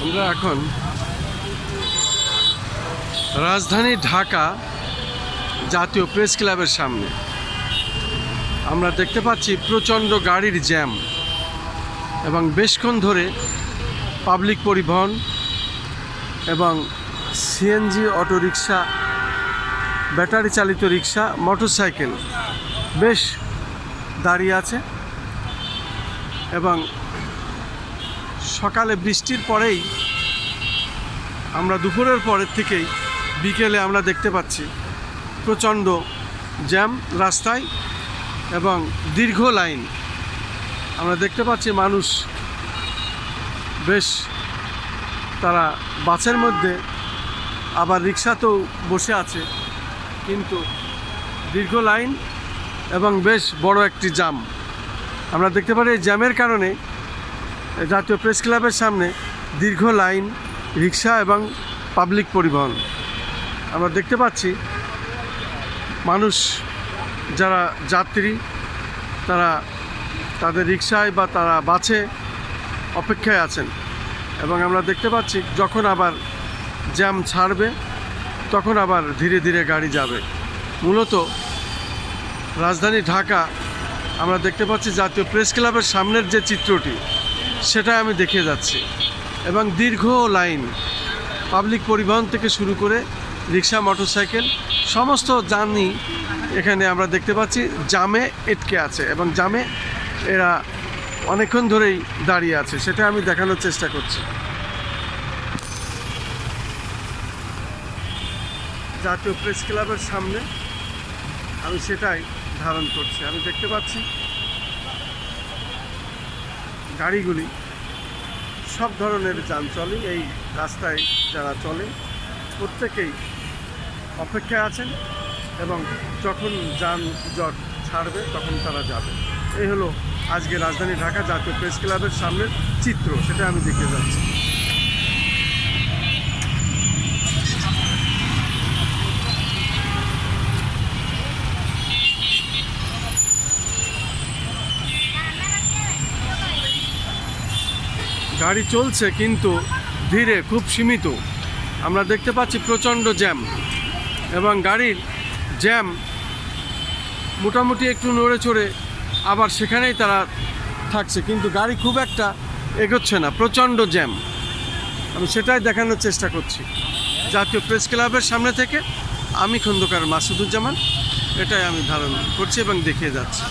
আমরা এখন রাজধানী ঢাকা জাতীয় প্রেস ক্লাবের সামনে। আমরা দেখতে পাচ্ছি প্রচণ্ড গাড়ির জ্যাম এবং বেশক্ষণ ধরে পাবলিক পরিবহন এবং সিএনজি অটোরিকশা, ব্যাটারি চালিত রিক্সা, মোটরসাইকেল বেশ দাঁড়িয়ে আছে। এবং সকালে বৃষ্টির পরেই আমরা দুপুরের পরের থেকেই বিকেলে আমরা দেখতে পাচ্ছি প্রচণ্ড জ্যাম রাস্তায় এবং দীর্ঘ লাইন। আমরা দেখতে পাচ্ছি মানুষ বেশ তারা বাসের মধ্যে আবার রিক্সাতেও বসে আছে, কিন্তু দীর্ঘ লাইন এবং বেশ বড় একটি জ্যাম। আমরা দেখতে পারি এই জ্যামের কারণে জাতীয় প্রেস ক্লাবের সামনে দীর্ঘ লাইন রিক্সা এবং পাবলিক পরিবহন। আমরা দেখতে পাচ্ছি মানুষ যারা যাত্রী তারা তাদের রিক্সায় বা তারা বাসে অপেক্ষায় আছেন। এবং আমরা দেখতে পাচ্ছি যখন আবার জ্যাম ছাড়বে তখন আবার ধীরে ধীরে গাড়ি যাবে। মূলত রাজধানী ঢাকা আমরা দেখতে পাচ্ছি জাতীয় প্রেস ক্লাবের সামনের যে চিত্রটি সেটা আমি দেখে যাচ্ছি এবং দীর্ঘ লাইন পাবলিক পরিবহন থেকে শুরু করে রিক্সা, মোটরসাইকেল সমস্ত যানই এখানে আমরা দেখতে পাচ্ছি জ্যামে আটকে আছে এবং জ্যামে এরা অনেকক্ষণ ধরেই দাঁড়িয়ে আছে, সেটা আমি দেখানোর চেষ্টা করছি। জাতীয় প্রেস ক্লাবের সামনে আমি সেটাই ধারণ করছি। আমি দেখতে পাচ্ছি গাড়িগুলি সব ধরনের যান চলে এই রাস্তায়, যারা চলে প্রত্যেকেই অপেক্ষায় আছেন এবং যখন যানজট ছাড়বে তখন তারা যাবে। এই হলো আজকে রাজধানী ঢাকা জাতীয় প্রেস ক্লাবের সামনের চিত্র, সেটা আমি দেখে যাচ্ছি। গাড়ি চলছে কিন্তু ধীরে, খুব সীমিত। আমরা দেখতে পাচ্ছি প্রচণ্ড জ্যাম এবং গাড়ির জ্যাম মোটামুটি একটু নড়ে চড়ে আবার সেখানেই তারা থাকছে, কিন্তু গাড়ি খুব একটা এগোচ্ছে না, প্রচণ্ড জ্যাম। আমি সেটাই দেখানোর চেষ্টা করছি জাতীয় প্রেস ক্লাবের সামনে থেকে। আমি খন্দকার মাসুদুজ্জামান, এটাই আমি ধারণ করছি এবং দেখিয়ে যাচ্ছি।